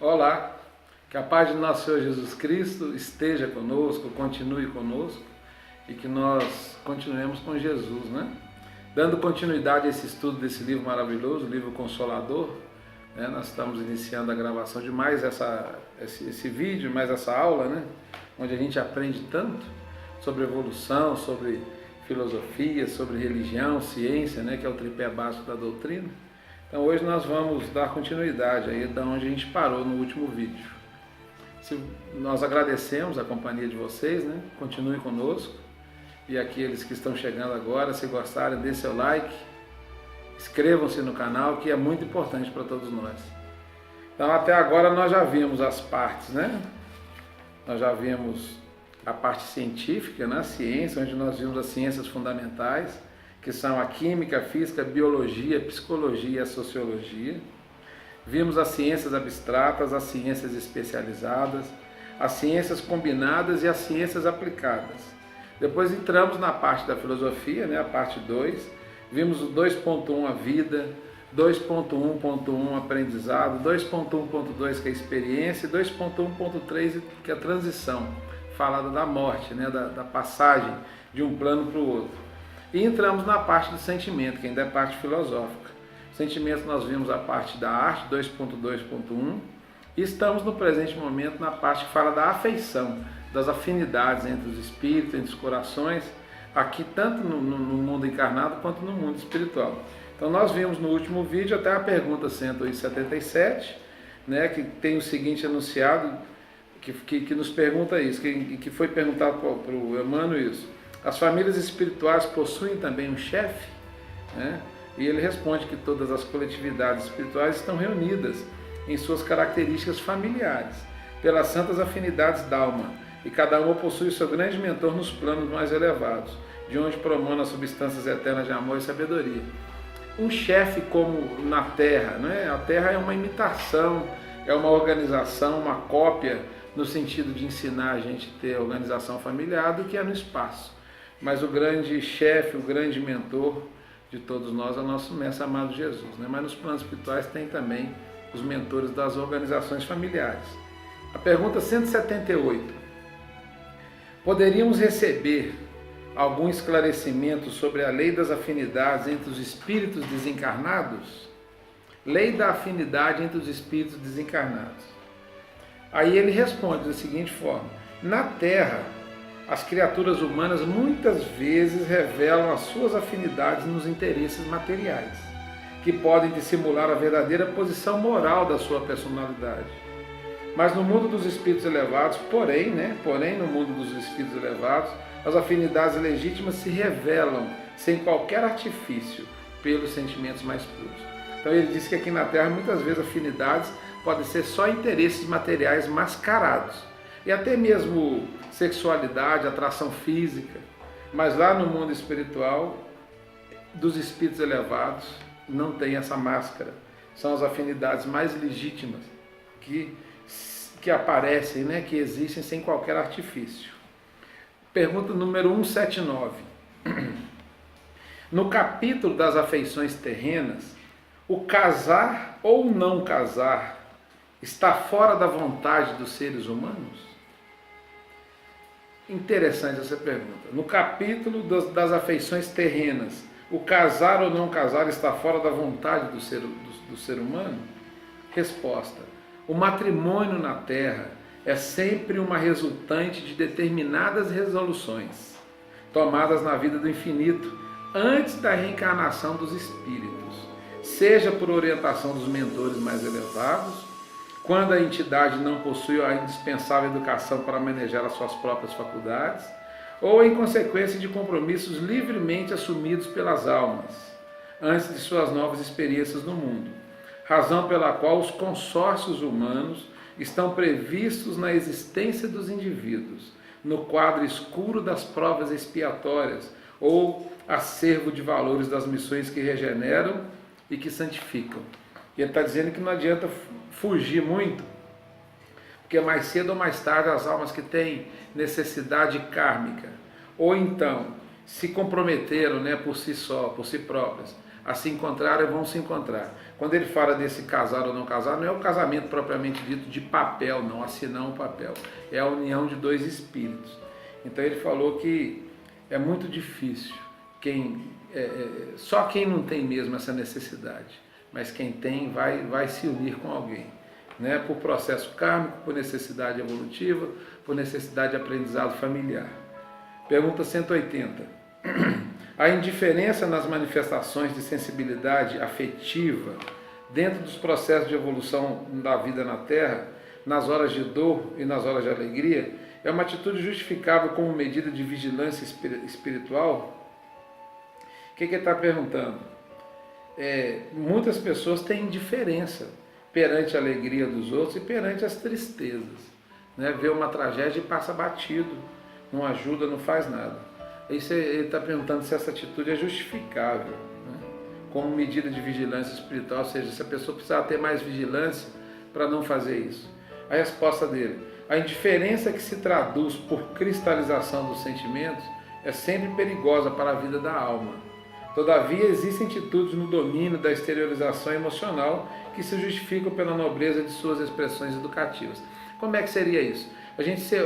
Olá, que a paz de nosso Senhor Jesus Cristo esteja conosco, continue conosco e que nós continuemos com Jesus, né? Dando continuidade a esse estudo desse livro maravilhoso, o livro Consolador, né? Nós estamos iniciando a gravação de mais esse vídeo, mais essa aula, né? Onde a gente aprende tanto sobre evolução, sobre filosofia, sobre religião, ciência, né? Que é o tripé básico da doutrina. Então hoje nós vamos dar continuidade aí da onde a gente parou no último vídeo. Nós agradecemos a companhia de vocês, né? Continue conosco. E aqueles que estão chegando agora, se gostarem, dê seu like, inscrevam-se no canal, que é muito importante para todos nós. Então até agora nós já vimos as partes, né? Nós já vimos a parte científica, né? A ciência, onde nós vimos as ciências fundamentais, que são a química, a física, a biologia, a psicologia e a sociologia. Vimos as ciências abstratas, as ciências especializadas, as ciências combinadas e as ciências aplicadas. Depois entramos na parte da filosofia, né, a parte 2. Vimos o 2.1 a vida, 2.1.1 aprendizado, 2.1.2 que é a experiência e 2.1.3 que é a transição, falada da morte, né, da passagem de um plano para o outro. E entramos na parte do sentimento, que ainda é parte filosófica. Sentimento nós vimos a parte da arte, 2.2.1, e estamos no presente momento na parte que fala da afeição, das afinidades entre os espíritos, entre os corações, aqui tanto no mundo encarnado quanto no mundo espiritual. Então nós vimos no último vídeo até a pergunta 177, né, que tem o seguinte enunciado, que nos pergunta isso, que foi perguntado para o Emmanuel isso. As famílias espirituais possuem também um chefe, né? E ele responde que todas as coletividades espirituais estão reunidas em suas características familiares, pelas santas afinidades da alma, e cada uma possui seu grande mentor nos planos mais elevados, de onde promanam as substâncias eternas de amor e sabedoria. Um chefe como na Terra, né? A Terra é uma imitação, é uma organização, uma cópia, no sentido de ensinar a gente a ter a organização familiar do que é no espaço. Mas o grande chefe, o grande mentor de todos nós é o nosso mestre amado Jesus, né? Mas nos planos espirituais tem também os mentores das organizações familiares. A pergunta 178. Poderíamos receber algum esclarecimento sobre a lei das afinidades entre os espíritos desencarnados? Lei da afinidade entre os espíritos desencarnados. Aí ele responde da seguinte forma: na Terra, as criaturas humanas muitas vezes revelam as suas afinidades nos interesses materiais, que podem dissimular a verdadeira posição moral da sua personalidade. Mas no mundo dos espíritos elevados, porém no mundo dos espíritos elevados, as afinidades legítimas se revelam sem qualquer artifício pelos sentimentos mais puros. Então ele disse que aqui na Terra muitas vezes afinidades podem ser só interesses materiais mascarados, e até mesmo sexualidade, atração física, mas lá no mundo espiritual dos espíritos elevados não tem essa máscara, são as afinidades mais legítimas que aparecem, né, que existem sem qualquer artifício. Pergunta número 179. No capítulo das afeições terrenas, o casar ou não casar está fora da vontade dos seres humanos? Interessante essa pergunta. No capítulo das afeições terrenas, o casar ou não casar está fora da vontade do ser humano? Resposta: o matrimônio na Terra é sempre uma resultante de determinadas resoluções, tomadas na vida do infinito, antes da reencarnação dos espíritos, seja por orientação dos mentores mais elevados, quando a entidade não possui a indispensável educação para manejar as suas próprias faculdades, ou em consequência de compromissos livremente assumidos pelas almas, antes de suas novas experiências no mundo, razão pela qual os consórcios humanos estão previstos na existência dos indivíduos, no quadro escuro das provas expiatórias, ou acervo de valores das missões que regeneram e que santificam. E ele está dizendo que não adianta fugir muito, porque mais cedo ou mais tarde as almas que têm necessidade kármica, ou então se comprometeram, né, por si só, por si próprias, a se encontrarem, vão se encontrar. Quando ele fala desse casar ou não casar, não é o casamento propriamente dito de papel, não, assinar um papel. É a união de dois espíritos. Então ele falou que é muito difícil, só quem não tem mesmo essa necessidade, mas quem tem vai se unir com alguém, né? Por processo kármico, por necessidade evolutiva, por necessidade de aprendizado familiar. Pergunta 180. A indiferença nas manifestações de sensibilidade afetiva dentro dos processos de evolução da vida na Terra, nas horas de dor e nas horas de alegria, é uma atitude justificável como medida de vigilância espiritual? O que ele está perguntando? Muitas pessoas têm indiferença perante a alegria dos outros e perante as tristezas, né? Vê uma tragédia e passa batido, não ajuda, não faz nada. Isso ele está perguntando se essa atitude é justificável, né? Como medida de vigilância espiritual, ou seja, se a pessoa precisar ter mais vigilância para não fazer isso. A resposta dele: a indiferença que se traduz por cristalização dos sentimentos é sempre perigosa para a vida da alma. Todavia, existem atitudes no domínio da exteriorização emocional que se justificam pela nobreza de suas expressões educativas. Como é que seria isso?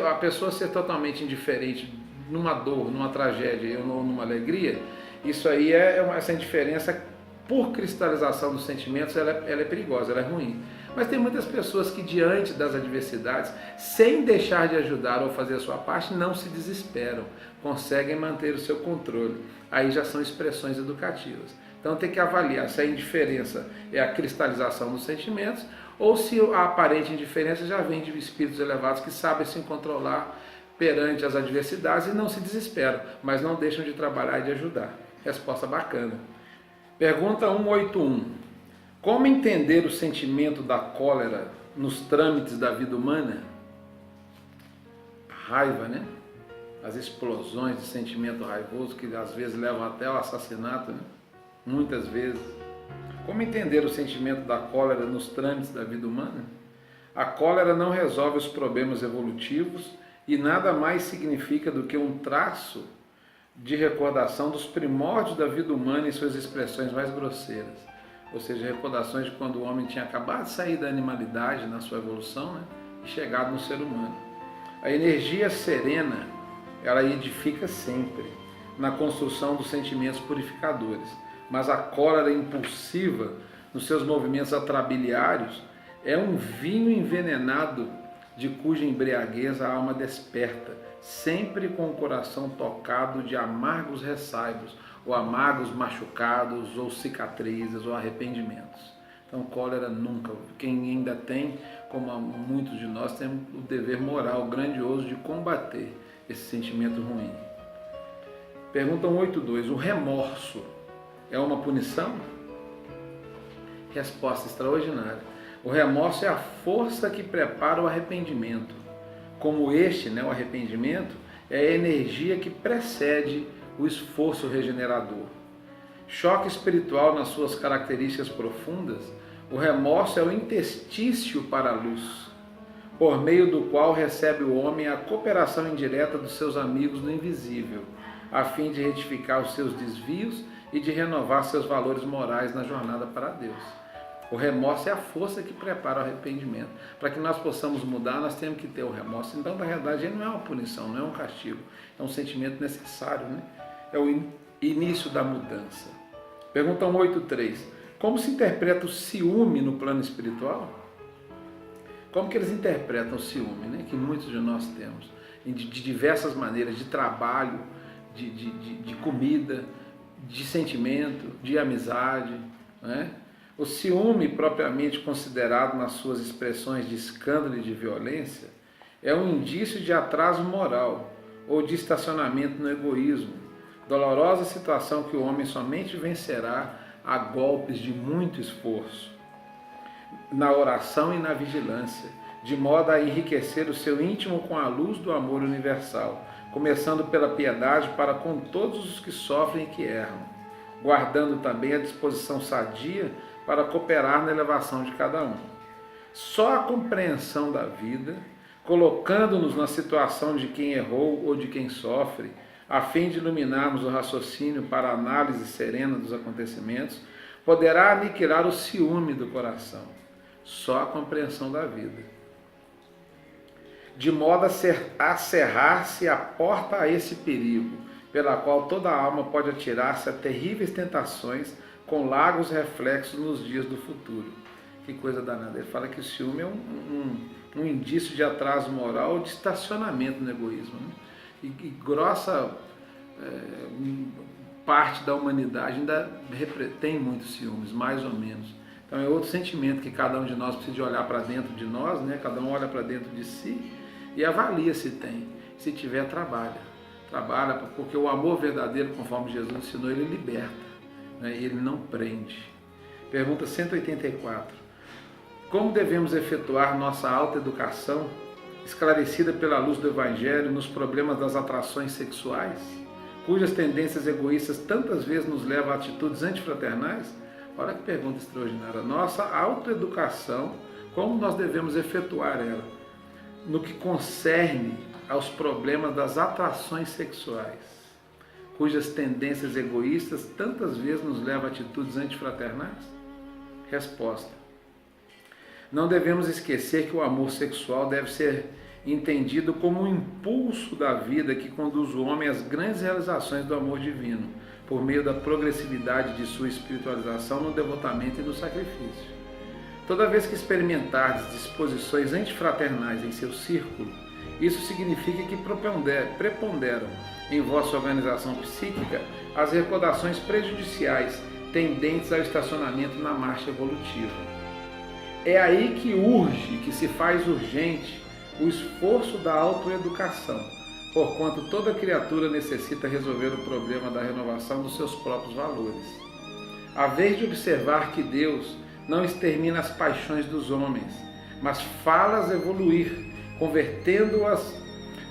A pessoa ser totalmente indiferente numa dor, numa tragédia ou numa alegria, isso aí essa indiferença por cristalização dos sentimentos, ela é perigosa, ela é ruim. Mas tem muitas pessoas que diante das adversidades, sem deixar de ajudar ou fazer a sua parte, não se desesperam, conseguem manter o seu controle. Aí já são expressões educativas. Então tem que avaliar se a indiferença é a cristalização dos sentimentos ou se a aparente indiferença já vem de espíritos elevados que sabem se controlar perante as adversidades e não se desesperam, mas não deixam de trabalhar e de ajudar. Resposta bacana. Pergunta 181. Como entender o sentimento da cólera nos trâmites da vida humana? A raiva, né? As explosões de sentimento raivoso que às vezes levam até ao assassinato, né? Muitas vezes. Como entender o sentimento da cólera nos trâmites da vida humana? A cólera não resolve os problemas evolutivos e nada mais significa do que um traço de recordação dos primórdios da vida humana e suas expressões mais grosseiras. Ou seja, recordações de quando o homem tinha acabado de sair da animalidade na sua evolução, né, e chegado no ser humano. A energia serena, ela edifica sempre na construção dos sentimentos purificadores, mas a cólera impulsiva, nos seus movimentos atrabiliários, é um vinho envenenado de cuja embriaguez a alma desperta, sempre com o coração tocado de amargos ressaibos, ou amargos machucados, ou cicatrizes, ou arrependimentos. Então, cólera nunca. Quem ainda tem, como muitos de nós, tem o dever moral grandioso de combater esse sentimento ruim. Pergunta 182. O remorso é uma punição? Resposta extraordinária. O remorso é a força que prepara o arrependimento. Como este, o arrependimento, é a energia que precede o esforço regenerador. Choque espiritual nas suas características profundas, o remorso é o interstício para a luz, por meio do qual recebe o homem a cooperação indireta dos seus amigos no invisível, a fim de retificar os seus desvios e de renovar seus valores morais na jornada para Deus. O remorso é a força que prepara o arrependimento. Para que nós possamos mudar, nós temos que ter o remorso. Então, na realidade, ele não é uma punição, não é um castigo. É um sentimento necessário, né? É o início da mudança. Pergunta 183. Como se interpreta o ciúme no plano espiritual? Como que eles interpretam o ciúme, né? Que muitos de nós temos? De diversas maneiras, de trabalho, de comida, de sentimento, de amizade, né? O ciúme, propriamente considerado nas suas expressões de escândalo e de violência, é um indício de atraso moral ou de estacionamento no egoísmo, dolorosa situação que o homem somente vencerá a golpes de muito esforço, na oração e na vigilância, de modo a enriquecer o seu íntimo com a luz do amor universal, começando pela piedade para com todos os que sofrem e que erram, guardando também a disposição sadia para cooperar na elevação de cada um. Só a compreensão da vida, colocando-nos na situação de quem errou ou de quem sofre, a fim de iluminarmos o raciocínio para a análise serena dos acontecimentos, poderá aniquilar o ciúme do coração, só a compreensão da vida, de modo a cerrar-se a porta a esse perigo, pela qual toda alma pode atirar-se a terríveis tentações com largos reflexos nos dias do futuro. Que coisa danada. Ele fala que o ciúme é um indício de atraso moral ou de estacionamento no egoísmo, né? E grossa parte da humanidade ainda tem muitos ciúmes, mais ou menos. Então é outro sentimento que cada um de nós precisa de olhar para dentro de nós, né? Cada um olha para dentro de si e avalia se tem. Se tiver, trabalha, porque o amor verdadeiro, conforme Jesus ensinou, ele liberta, né? Ele não prende. Pergunta 184. Como devemos efetuar nossa autoeducação, esclarecida pela luz do Evangelho, nos problemas das atrações sexuais, cujas tendências egoístas tantas vezes nos levam a atitudes antifraternais? Olha que pergunta extraordinária. Nossa autoeducação, como nós devemos efetuar ela, no que concerne aos problemas das atrações sexuais, cujas tendências egoístas tantas vezes nos levam a atitudes antifraternais? Resposta. Não devemos esquecer que o amor sexual deve ser entendido como um impulso da vida que conduz o homem às grandes realizações do amor divino, por meio da progressividade de sua espiritualização no devotamento e no sacrifício. Toda vez que experimentardes disposições antifraternais em seu círculo, isso significa que preponderam em vossa organização psíquica as recordações prejudiciais tendentes ao estacionamento na marcha evolutiva. É aí que se faz urgente o esforço da autoeducação, porquanto toda criatura necessita resolver o problema da renovação dos seus próprios valores. A vez de observar que Deus não extermina as paixões dos homens, mas fala-as evoluir, convertendo-as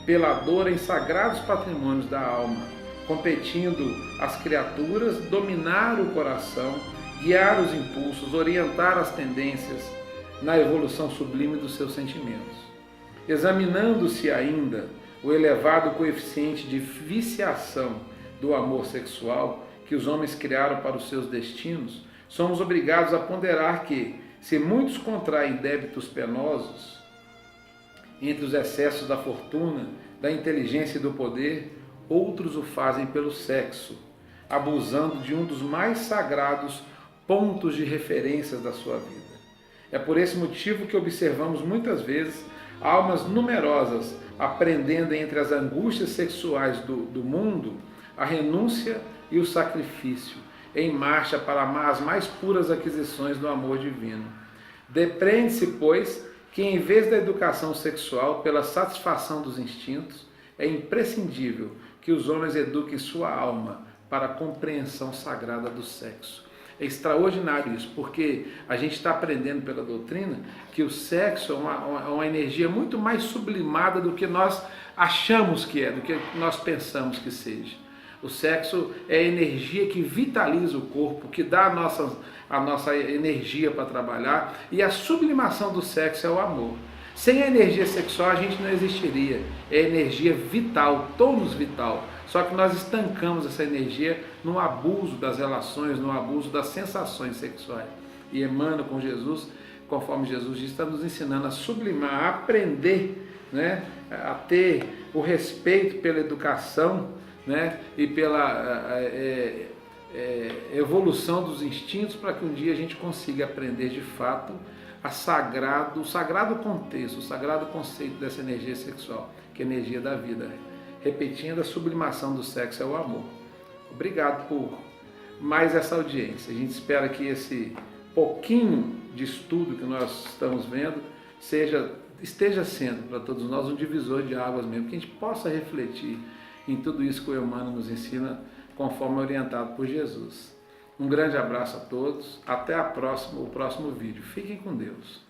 pela dor em sagrados patrimônios da alma, competindo às criaturas dominar o coração, guiar os impulsos, orientar as tendências na evolução sublime dos seus sentimentos. Examinando-se ainda o elevado coeficiente de viciação do amor sexual que os homens criaram para os seus destinos, somos obrigados a ponderar que, se muitos contraem débitos penosos entre os excessos da fortuna, da inteligência e do poder, outros o fazem pelo sexo, abusando de um dos mais sagrados pontos de referências da sua vida. É por esse motivo que observamos muitas vezes almas numerosas aprendendo entre as angústias sexuais do mundo a renúncia e o sacrifício, em marcha para as mais puras aquisições do amor divino. Depreende-se, pois, que em vez da educação sexual pela satisfação dos instintos, é imprescindível que os homens eduquem sua alma para a compreensão sagrada do sexo. É extraordinário isso, porque a gente está aprendendo pela doutrina que o sexo é uma energia muito mais sublimada do que nós achamos que é, do que nós pensamos que seja. O sexo é a energia que vitaliza o corpo, que dá a nossa energia para trabalhar, e a sublimação do sexo é o amor. Sem a energia sexual a gente não existiria. É energia vital, tônus vital. Só que nós estancamos essa energia no abuso das relações, no abuso das sensações sexuais. E Emmanuel, com Jesus, conforme Jesus disse, está nos ensinando a sublimar, a aprender, né, a ter o respeito pela educação, né, e pela evolução dos instintos, para que um dia a gente consiga aprender de fato o sagrado contexto, o sagrado conceito dessa energia sexual, que é a energia da vida. Repetindo, a sublimação do sexo é o amor. Obrigado por mais essa audiência. A gente espera que esse pouquinho de estudo que nós estamos vendo esteja sendo para todos nós um divisor de águas mesmo, que a gente possa refletir em tudo isso que o Emmanuel nos ensina, conforme orientado por Jesus. Um grande abraço a todos, até o próximo vídeo. Fiquem com Deus.